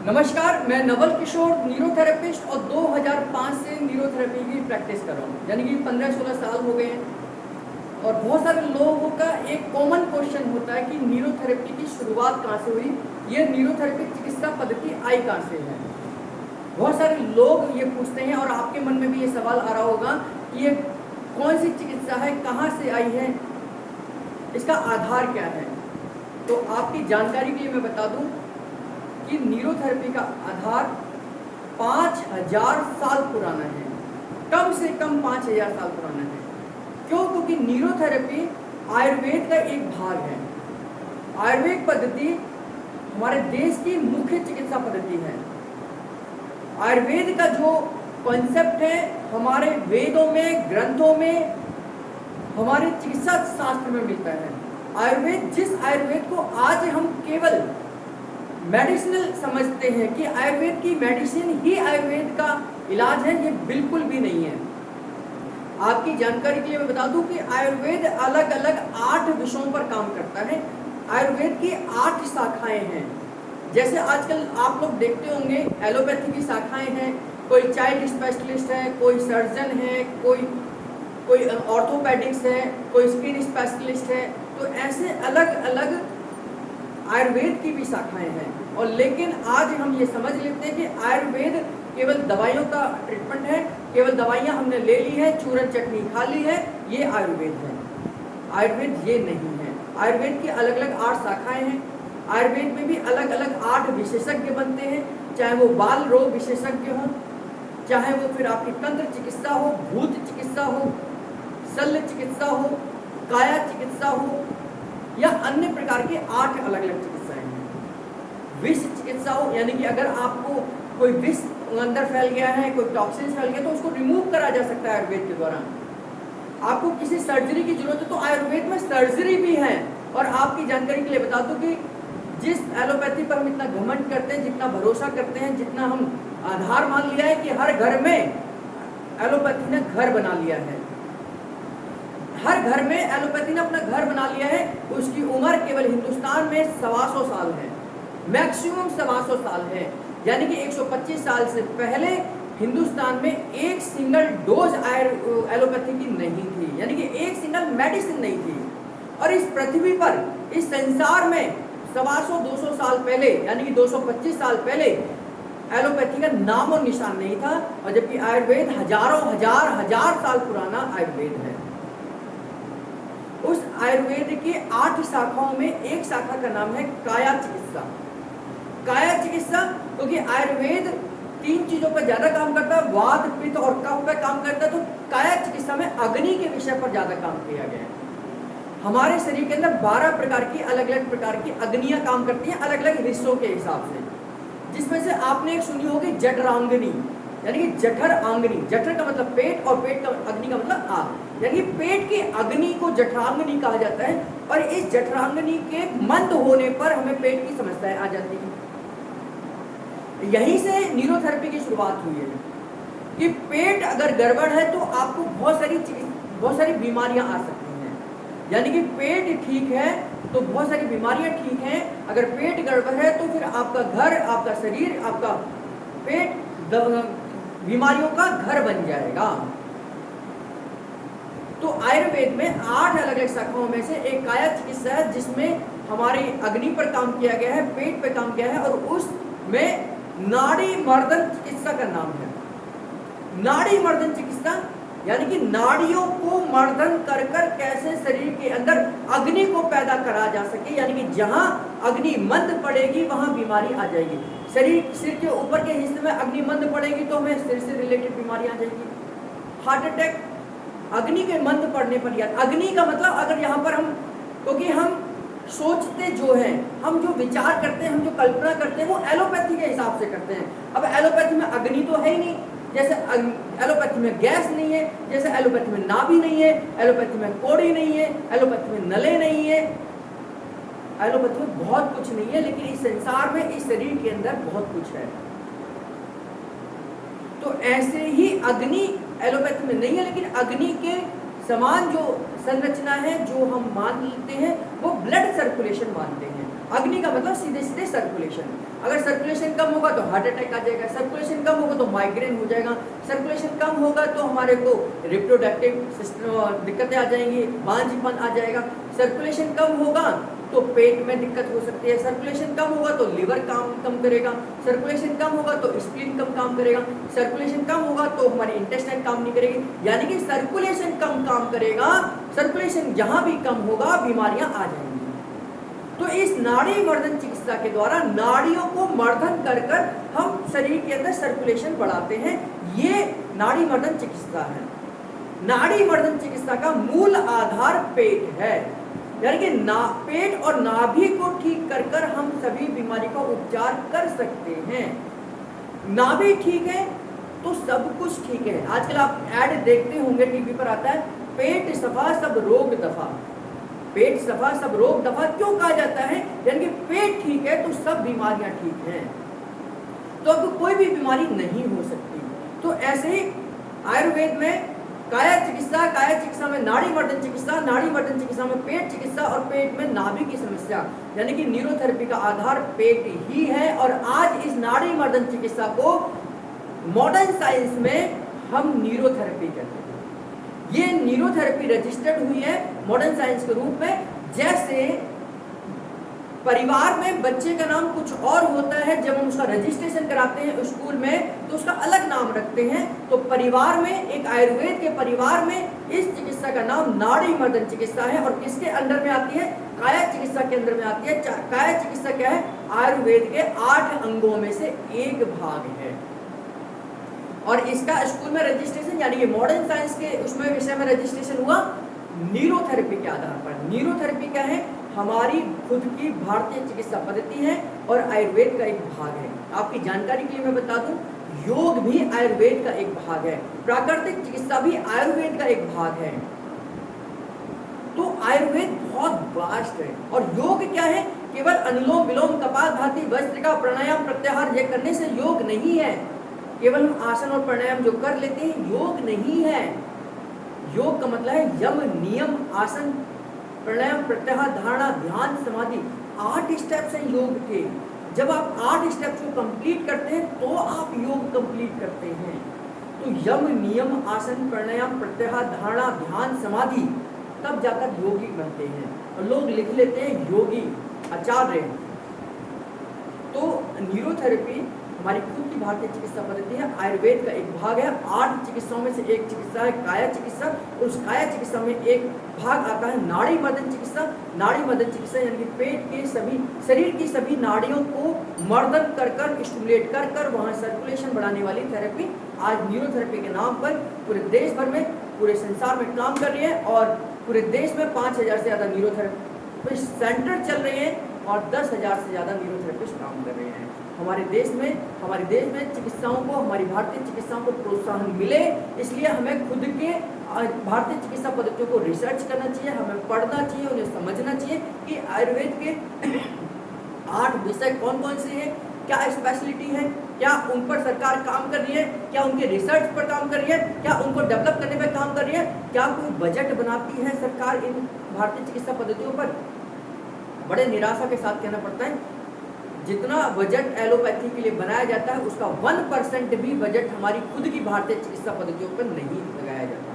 नमस्कार, मैं नवल किशोर न्यूरोथेरेपिस्ट और 2005 से न्यूरोथेरेपी की प्रैक्टिस कर रहा हूँ, यानी कि 15-16 साल हो गए हैं। और बहुत सारे लोगों का एक कॉमन क्वेश्चन होता है कि न्यूरोथेरेपी की शुरुआत कहाँ से हुई, ये न्यूरोथेरेपी चिकित्सा पद्धति आई कहाँ से है। बहुत सारे लोग ये पूछते हैं और आपके मन में भी ये सवाल आ रहा होगा कि ये कौन सी चिकित्सा है, कहाँ से आई है, इसका आधार क्या है। तो आपकी जानकारी के लिए मैं बता दूं कि न्यूरोथेरेपी का आधार 5000 साल पुराना है, कम से कम 5000 साल पुराना है। क्यों? क्योंकि न्यूरोथेरेपी आयुर्वेद का एक भाग है। आयुर्वेद पद्धति हमारे देश की मुख्य चिकित्सा पद्धति है। आयुर्वेद का जो कॉन्सेप्ट है हमारे वेदों में, ग्रंथों में, हमारे चिकित्सा शास्त्र में मिलता है। जिस आयुर्वेद को आज हम केवल मेडिसिनल समझते हैं कि आयुर्वेद की मेडिसिन ही आयुर्वेद का इलाज है, ये बिल्कुल भी नहीं है। आपकी जानकारी के लिए मैं बता दूं कि आयुर्वेद अलग अलग 8 विषयों पर काम करता है। आयुर्वेद की 8 शाखाएं हैं। जैसे आजकल आप लोग देखते होंगे एलोपैथी की शाखाएं हैं, कोई चाइल्ड स्पेशलिस्ट है, कोई सर्जन है, कोई ऑर्थोपेडिक्स है, कोई स्किन स्पेशलिस्ट है। तो ऐसे अलग अलग आयुर्वेद की भी शाखाएं हैं। और लेकिन आज हम ये समझ लेते हैं कि आयुर्वेद केवल दवाइयों का ट्रीटमेंट है, केवल दवाइयां हमने ले ली है, चूरन चटनी खा ली है, ये आयुर्वेद है। आयुर्वेद ये नहीं है। आयुर्वेद की अलग अलग 8 शाखाएं हैं। आयुर्वेद में भी अलग अलग 8 विशेषज्ञ बनते हैं, चाहे वो बाल रोग विशेषज्ञ हो, चाहे वो फिर आपकी तंत्र चिकित्सा हो, भूत चिकित्सा हो, शल्य चिकित्सा हो, काया चिकित्सा हो, या अन्य प्रकार की 8 अलग अलग चिकित्साएं हैं। विष चिकित्सा हो, यानी कि अगर आपको कोई विष अंदर फैल गया है, कोई टॉक्सिन फैल गया, तो उसको रिमूव करा जा सकता है आयुर्वेद के द्वारा। आपको किसी सर्जरी की जरूरत है तो आयुर्वेद में सर्जरी भी है। और आपकी जानकारी के लिए बता दूं कि जिस एलोपैथी पर हम इतना घमंड करते हैं, जितना भरोसा करते हैं, जितना हम आधार मान लिया है कि हर घर में एलोपैथी ने घर बना लिया है, हर घर में एलोपैथी ने अपना घर बना लिया है। उसकी उम्र केवल हिंदुस्तान में 125 साल है, मैक्सिमम 125 साल है। यानी कि 125 साल से पहले हिंदुस्तान में एक सिंगल डोज एलोपैथी की नहीं थी, यानी कि एक सिंगल मेडिसिन नहीं थी। और इस पृथ्वी पर, इस संसार में 125-200 साल पहले, यानी कि 225 साल पहले एलोपैथी का नामो निशान नहीं था। और जबकि आयुर्वेद हजार साल पुराना आयुर्वेद है। उस आयुर्वेद की 8 शाखाओं में एक शाखा का नाम है काया चिकित्सा। काया चिकित्सा क्योंकि आयुर्वेद 3 चीजों पर ज्यादा काम करता है, वात, पित्त और कफ पर काम करता है। तो काया चिकित्सा में अग्नि के विषय पर ज्यादा काम किया गया है। हमारे शरीर के अंदर 12 प्रकार की अलग अलग प्रकार की अग्नियां काम करती हैं, अलग अलग हिस्सों के हिसाब से। जिसमें से आपने एक सुनी होगी जठरांगनी, यानी कि जठर आंगनी। जठर का मतलब पेट और पेट का अग्नि का मतलब आग, यानी कि पेट की अग्नि को जठरांगनी कहा जाता है। और इस जठरांगनी के मंद होने पर हमें पेट की समस्याएं आ जाती हैं। यहीं से न्यूरोथेरेपी की शुरुआत हुई है कि पेट अगर गड़बड़ है तो आपको बहुत सारी बीमारियां आ सकती हैं। यानी कि पेट ठीक है तो बहुत सारी बीमारियां ठीक हैं। अगर पेट गड़बड़ है तो फिर आपका घर, आपका शरीर, आपका पेट बीमारियों का घर बन जाएगा। तो आयुर्वेद में 8 अलग अलग शाखाओं में से एक काया चिकित्सा है, जिसमें हमारी अग्नि पर काम किया गया है, पेट पर काम किया है। और उसमें नाड़ी मर्दन चिकित्सा का नाम है। नाड़ी मर्दन चिकित्सा यानी कि नाड़ियों को मर्दन कर कर कैसे शरीर के अंदर अग्नि को पैदा करा जा सके, यानी कि जहां अग्नि मंद पड़ेगी वहां बीमारी आ जाएगी। सिर के ऊपर के हिस्से में अग्नि मंद पड़ेगी तो हमें सिर से रिलेटेड बीमारी आ जाएगी। हार्ट अटैक अग्नि के मंद पड़ने पर याद। अग्नि का मतलब अगर यहाँ पर हम, क्योंकि हम सोचते जो है, हम जो विचार करते हैं, हम जो कल्पना करते हैं वो एलोपैथी के हिसाब से करते हैं। अब एलोपैथी में अग्नि तो है ही नहीं, जैसे एलोपैथी में गैस नहीं है, जैसे एलोपैथी में नाभि नहीं है, एलोपैथी में कोड़ी नहीं है, एलोपैथी में नले नहीं है, एलोपैथी में बहुत कुछ नहीं है। लेकिन इस संसार में, इस शरीर के अंदर बहुत कुछ है। तो ऐसे ही अग्नि एलोपैथी में नहीं है, लेकिन अग्नि के समान जो संरचना है जो हम मान लेते हैं वो ब्लड सर्कुलेशन मानते हैं। अग्नि का मतलब सीधे सीधे सर्कुलेशन। अगर सर्कुलेशन कम होगा तो हार्ट अटैक आ जाएगा, सर्कुलेशन कम होगा तो माइग्रेन हो जाएगा, सर्कुलेशन कम होगा तो हमारे को रिप्रोडक्टिव सिस्टम दिक्कतें आ जाएंगी, बांझपन आ जाएगा, सर्कुलेशन कम होगा तो पेट में दिक्कत हो सकती है, सर्कुलेशन कम होगा तो लिवर काम कम करेगा, सर्कुलेशन कम होगा तो स्प्लीन कम काम करेगा, सर्कुलेशन कम होगा तो हमारी इंटेस्टाइन काम नहीं करेगी। यानी कि सर्कुलेशन कम काम करेगा, सर्कुलेशन जहां भी कम होगा बीमारियां आ जाएंगी। तो इस नाड़ी मर्दन चिकित्सा के द्वारा नाड़ियों को मर्दन कर कर हम शरीर के अंदर सर्कुलेशन बढ़ाते हैं। ये नाड़ी मर्दन चिकित्सा है। नाड़ी मर्दन चिकित्सा का मूल आधार पेट है, यानी कि पेट और नाभि को ठीक कर कर हम सभी बीमारी का उपचार कर सकते हैं। नाभि ठीक है तो सब कुछ ठीक है। आजकल आप ऐड देखते होंगे, टीवी पर आता है, पेट सफा सब रोग दफा। पेट सफा सब रोग दफा क्यों कहा जाता है? यानी कि पेट ठीक है तो सब बीमारियां ठीक हैं, तो अब कोई भी बीमारी नहीं हो सकती। तो ऐसे ही आयुर्वेद में काया चिकित्सा में नाड़ी मर्दन चिकित्सा, नाड़ी मर्दन चिकित्सा में पेट चिकित्सा और पेट में नाभि की समस्या, यानी कि न्यूरोथेरेपी का आधार पेट ही है। और आज इस नाड़ी मर्दन चिकित्सा को मॉडर्न साइंस में हम न्यूरोथेरेपी कहते हैं। ये न्यूरोथेरेपी रजिस्टर्ड हुई है मॉडर्न साइंस के रूप में। जैसे परिवार में बच्चे का नाम कुछ और होता है, जब हम उसका रजिस्ट्रेशन कराते हैं स्कूल में तो उसका अलग नाम रखते हैं। तो परिवार में, एक आयुर्वेद के परिवार में इस चिकित्सा का नाम नाड़ी मर्दन चिकित्सा है। और किसके अंडर में आती है? काया चिकित्सा के अंदर में आती है। काया चिकित्सा क्या है? आयुर्वेद के 8 अंगों में से एक भाग है। और इसका स्कूल में रजिस्ट्रेशन, यानी कि मॉडर्न साइंस के उसमें विषय में रजिस्ट्रेशन हुआ न्यूरोथेरेपी के आधार पर। न्यूरोथेरेपी क्या है? हमारी खुद की भारतीय चिकित्सा पद्धति है और आयुर्वेद का एक भाग है। आपकी जानकारी के लिए मैं बता दूं, योग भी आयुर्वेद का एक भाग है, प्राकृतिक चिकित्सा भी आयुर्वेद का एक भाग है। तो आयुर्वेद बहुत वास्ट है। और योग क्या है? केवल अनुलोम विलोम, कपालभाति, वज्रिका, प्राणायाम, प्रत्याहार ये करने से योग नहीं है। केवल हम आसन और प्राणायाम जो कर लेते हैं योग नहीं है। योग का मतलब है यम, नियम, आसन, प्राणायाम, प्रत्याहार, धारणा, ध्यान, समाधि। 8 स्टेप्स हैं योग के। जब आप 8 स्टेप्स को कंप्लीट करते हैं तो आप योग कंप्लीट करते हैं। तो यम, नियम, आसन, प्राणायाम, प्रत्याहार, धारणा, ध्यान, समाधि, तब जाकर योगी बनते हैं। और लोग लिख लेते हैं योगी, आचार्य। तो न्यूरोथेरेपी हमारी खुद की भारतीय चिकित्सा पद्धति है, आयुर्वेद का एक भाग है। 8 चिकित्साओं में से एक चिकित्सा है काया चिकित्सा। और उस काया चिकित्सा में एक भाग आता है नाड़ी मर्दन चिकित्सा। नाड़ी मर्दन चिकित्सा यानी कि पेट के सभी, शरीर की सभी नाड़ियों को मर्दन कर कर, स्टिमुलेट कर कर वहाँ सर्कुलेशन बढ़ाने वाली थेरेपी आज न्यूरोथेरेपी के नाम पर पूरे देश भर में, पूरे संसार में काम कर रही है। और पूरे देश में 5000 से ज़्यादा न्यूरोथेरेपी सेंटर चल रहे हैं और 10,000 से ज़्यादा न्यूरोथेरेपिस्ट काम कर रहे हैं। हमारे देश में चिकित्साओं को, हमारी भारतीय चिकित्साओं को प्रोत्साहन मिले, इसलिए हमें खुद के भारतीय चिकित्सा पद्धतियों को रिसर्च करना चाहिए, हमें पढ़ना चाहिए, उन्हें समझना चाहिए कि आयुर्वेद के 8 विषय कौन कौन से हैं, क्या स्पेशलिटी है, क्या उन पर सरकार काम कर रही है, क्या उनके रिसर्च पर काम कर रही है, क्या उनको डेवलप करने पर काम कर रही है, क्या कोई बजट बनाती है सरकार इन भारतीय चिकित्सा पद्धतियों पर। बड़े निराशा के साथ कहना पड़ता है, जितना बजट एलोपैथी के लिए बनाया जाता है उसका 1% भी बजट हमारी खुद की भारतीय चिकित्सा पद्धतियों पर नहीं लगाया जाता।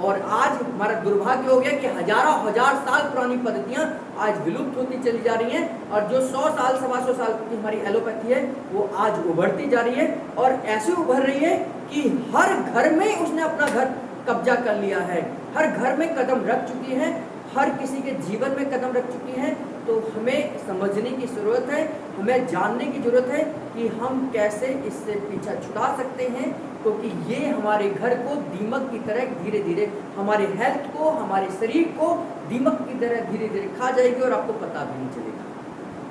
और आज हमारा दुर्भाग्य हो गया कि हजारों हजार साल पुरानी पद्धतियां आज विलुप्त होती चली जा रही हैं। और जो 100 साल, 125 साल की हमारी एलोपैथी है वो आज उभरती जा रही है। और ऐसे उभर रही है कि हर घर में उसने अपना घर कब्जा कर लिया है, हर घर में कदम रख चुकी है, हर किसी के जीवन में कदम रख चुकी हैं। तो हमें समझने की ज़रूरत है, हमें जानने की ज़रूरत है कि हम कैसे इससे पीछा छुड़ा सकते हैं, क्योंकि ये हमारे घर को दीमक की तरह धीरे धीरे, हमारे हेल्थ को, हमारे शरीर को दीमक की तरह धीरे धीरे खा जाएगी और आपको पता भी नहीं चलेगा।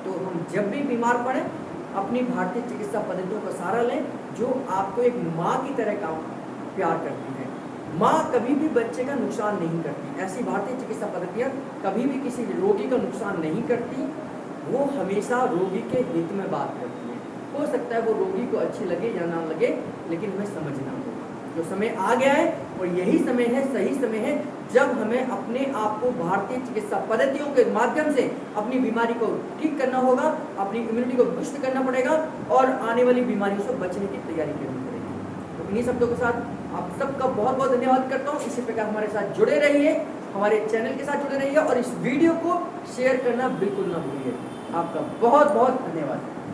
तो हम जब भी बीमार पड़ें अपनी भारतीय चिकित्सा पद्धतियों का सहारा लें, जो आपको एक माँ की तरह का प्यार करती है। माँ कभी भी बच्चे का नुकसान नहीं करती। ऐसी भारतीय चिकित्सा पद्धतियाँ कभी भी किसी रोगी का नुकसान नहीं करती, वो हमेशा रोगी के हित में बात करती है। हो सकता है वो रोगी को अच्छी लगे या ना लगे, लेकिन हमें समझना होगा। जो समय आ गया है और यही समय है, सही समय है, जब हमें अपने आप को भारतीय चिकित्सा पद्धतियों के माध्यम से अपनी बीमारी को ठीक करना होगा, अपनी इम्यूनिटी को बूस्ट करना पड़ेगा और आने वाली बीमारियों से बचने की तैयारी करनी पड़ेगी। तो इन्हीं शब्दों के साथ आप सबका बहुत बहुत धन्यवाद करता हूँ। इसी प्रकार हमारे साथ जुड़े रहिए, हमारे चैनल के साथ जुड़े रहिए और इस वीडियो को शेयर करना बिल्कुल ना भूलिए। आपका बहुत बहुत धन्यवाद।